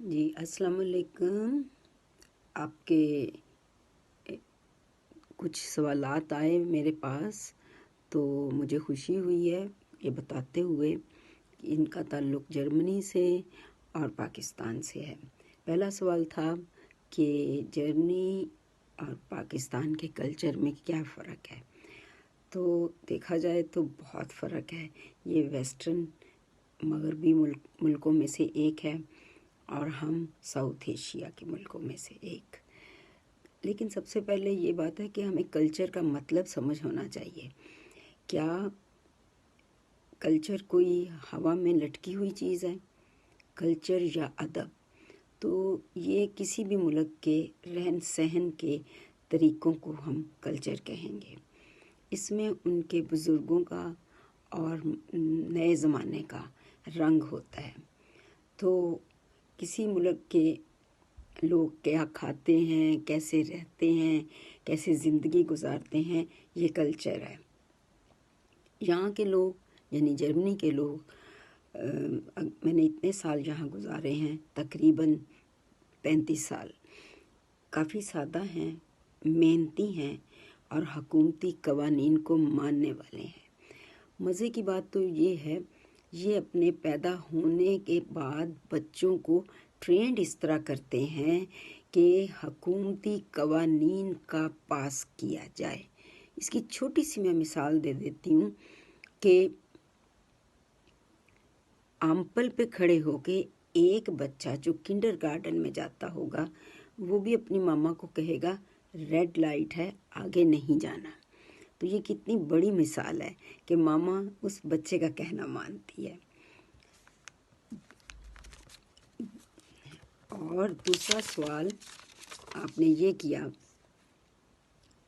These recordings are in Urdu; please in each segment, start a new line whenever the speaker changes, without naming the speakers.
جی السلام علیکم۔ آپ کے کچھ سوالات آئے میرے پاس تو مجھے خوشی ہوئی ہے یہ بتاتے ہوئے کہ ان کا تعلق جرمنی سے اور پاکستان سے ہے۔ پہلا سوال تھا کہ جرمنی اور پاکستان کے کلچر میں کیا فرق ہے؟ تو دیکھا جائے تو بہت فرق ہے۔ یہ ویسٹرن مغربی ملکوں میں سے ایک ہے اور ہم ساؤتھ ایشیا کے ملکوں میں سے ایک۔ لیکن سب سے پہلے یہ بات ہے کہ ہمیں کلچر کا مطلب سمجھ ہونا چاہیے۔ کیا کلچر کوئی ہوا میں لٹکی ہوئی چیز ہے؟ کلچر یا ادب؟ تو یہ کسی بھی ملک کے رہن سہن کے طریقوں کو ہم کلچر کہیں گے۔ اس میں ان کے بزرگوں کا اور نئے زمانے کا رنگ ہوتا ہے۔ تو کسی ملک کے لوگ کیا کھاتے ہیں، کیسے رہتے ہیں، کیسے زندگی گزارتے ہیں، یہ کلچر ہے۔ یہاں کے لوگ یعنی جرمنی کے لوگ میں نے اتنے سال یہاں گزارے ہیں، تقریباً 35 سال، کافی سادہ ہیں، محنتی ہیں اور حکومتی قوانین کو ماننے والے ہیں۔ مزے کی بات تو یہ ہے، یہ اپنے پیدا ہونے کے بعد بچوں کو ٹرینڈ اس طرح کرتے ہیں کہ حکومتی قوانین کا پاس کیا جائے۔ اس کی چھوٹی سی میں مثال دے دیتی ہوں کہ آمپل پہ کھڑے ہو کے ایک بچہ جو کنڈر گارڈن میں جاتا ہوگا وہ بھی اپنی ماما کو کہے گا ریڈ لائٹ ہے، آگے نہیں جانا۔ تو یہ کتنی بڑی مثال ہے کہ ماما اس بچے کا کہنا مانتی ہے۔ اور دوسرا سوال آپ نے یہ کیا،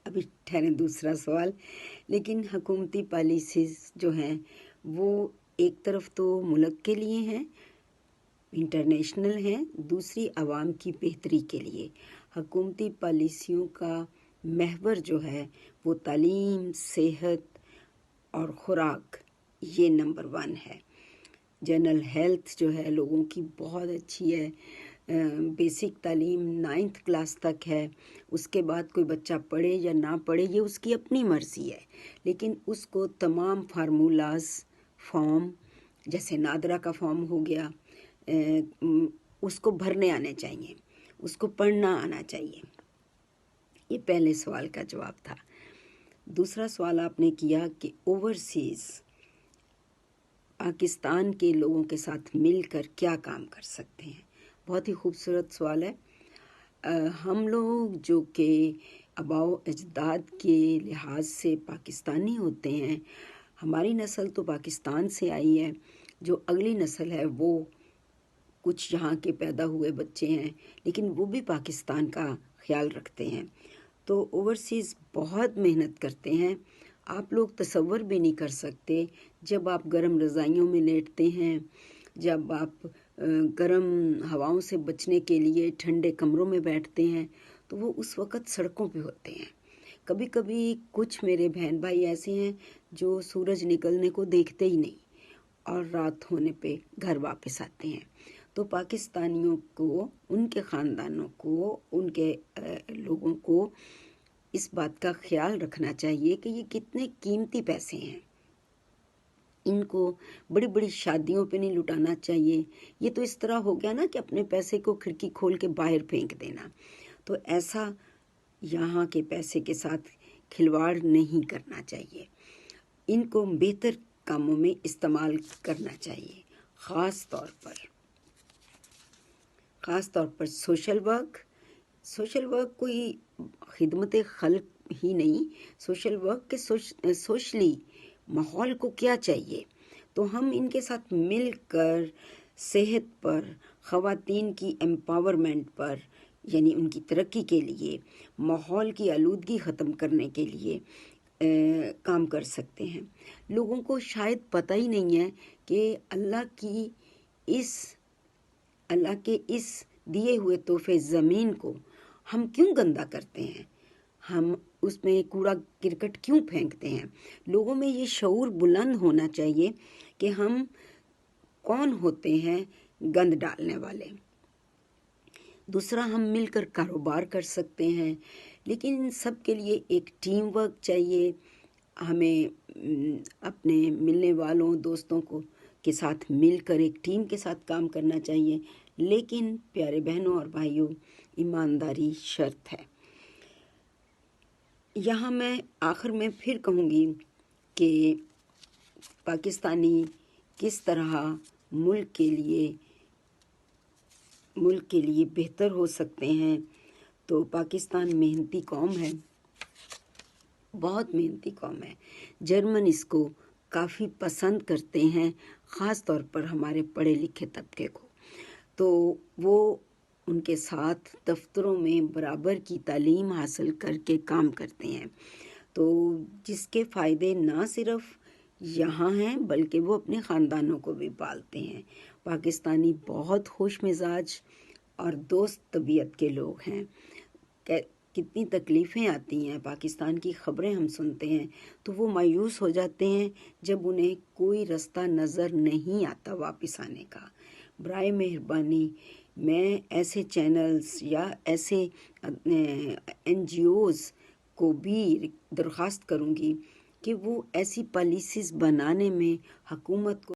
ابھی ٹھہریں دوسرا سوال، لیکن حکومتی پالیسیز جو ہیں وہ ایک طرف تو ملک کے لیے ہیں، انٹرنیشنل ہیں، دوسری عوام کی بہتری کے لیے۔ حکومتی پالیسیوں کا محور جو ہے وہ تعلیم، صحت اور خوراک، یہ نمبر 1 ہے۔ جنرل ہیلتھ جو ہے لوگوں کی بہت اچھی ہے، بیسک تعلیم 9th کلاس تک ہے، اس کے بعد کوئی بچہ پڑھے یا نہ پڑھے یہ اس کی اپنی مرضی ہے، لیکن اس کو تمام فارمولاز، فارم جیسے نادرا کا فارم ہو گیا، اس کو بھرنے آنے چاہیے، اس کو پڑھنا آنا چاہیے۔ یہ پہلے سوال کا جواب تھا۔ دوسرا سوال آپ نے کیا کہ اوورسیز پاکستان کے لوگوں کے ساتھ مل کر کیا کام کر سکتے ہیں۔ بہت ہی خوبصورت سوال ہے۔ ہم لوگ جو کہ آباء اجداد کے لحاظ سے پاکستانی ہوتے ہیں، ہماری نسل تو پاکستان سے آئی ہے، جو اگلی نسل ہے وہ کچھ یہاں کے پیدا ہوئے بچے ہیں لیکن وہ بھی پاکستان کا خیال رکھتے ہیں۔ تو اوورسیز بہت محنت کرتے ہیں، آپ لوگ تصور بھی نہیں کر سکتے۔ جب آپ گرم رضائیوں میں لیٹتے ہیں، جب آپ گرم ہواؤں سے بچنے کے لیے ٹھنڈے کمروں میں بیٹھتے ہیں تو وہ اس وقت سڑکوں پہ ہوتے ہیں۔ کبھی کبھی کچھ میرے بہن بھائی ایسے ہیں جو سورج نکلنے کو دیکھتے ہی نہیں اور رات ہونے پہ گھر واپس آتے ہیں۔ تو پاکستانیوں کو، ان کے خاندانوں کو، ان کے لوگوں کو اس بات کا خیال رکھنا چاہیے کہ یہ کتنے قیمتی پیسے ہیں، ان کو بڑی بڑی شادیوں پہ نہیں لٹانا چاہیے۔ یہ تو اس طرح ہو گیا نا کہ اپنے پیسے کو کھڑکی کھول کے باہر پھینک دینا۔ تو ایسا یہاں کے پیسے کے ساتھ کھلواڑ نہیں کرنا چاہیے، ان کو بہتر کاموں میں استعمال کرنا چاہیے، خاص طور پر سوشل ورک کوئی خدمت خلق ہی نہیں، سوشل ورک کے سوشلی ماحول کو کیا چاہیے، تو ہم ان کے ساتھ مل کر صحت پر، خواتین کی امپاورمنٹ پر، یعنی ان کی ترقی کے لیے، ماحول کی آلودگی ختم کرنے کے لیے کام کر سکتے ہیں۔ لوگوں کو شاید پتہ ہی نہیں ہے کہ اللہ کے اس دیے ہوئے تحفے زمین کو ہم کیوں گندا کرتے ہیں، ہم اس میں کوڑا کرکٹ کیوں پھینکتے ہیں۔ لوگوں میں یہ شعور بلند ہونا چاہیے کہ ہم کون ہوتے ہیں گند ڈالنے والے۔ دوسرا ہم مل کر کاروبار کر سکتے ہیں، لیکن ان سب کے لیے ایک ٹیم ورک چاہیے. ہمیں اپنے ملنے والوں دوستوں کے ساتھ مل کر ایک ٹیم کے ساتھ کام کرنا چاہیے، لیکن پیارے بہنوں اور بھائیوں، ایمانداری شرط ہے. یہاں میں آخر میں پھر کہوں گی کہ پاکستانی کس طرح ملک کے لیے بہتر ہو سکتے ہیں. تو پاکستان محنتی قوم ہے، بہت محنتی قوم ہے. جرمن اس کو کافی پسند کرتے ہیں، خاص طور پر ہمارے پڑھے لکھے طبقے کو. تو وہ ان کے ساتھ دفتروں میں برابر کی تعلیم حاصل کر کے کام کرتے ہیں، تو جس کے فائدے نہ صرف یہاں ہیں بلکہ وہ اپنے خاندانوں کو بھی پالتے ہیں. پاکستانی بہت خوش مزاج اور دوست طبیعت کے لوگ ہیں. کتنی تکلیفیں آتی ہیں، پاکستان کی خبریں ہم سنتے ہیں تو وہ مایوس ہو جاتے ہیں جب انہیں کوئی رستہ نظر نہیں آتا واپس آنے کا. برائے مہربانی میں ایسے چینلز یا ایسے NGOs کو بھی درخواست کروں گی کہ وہ ایسی پالیسیز بنانے میں حکومت کو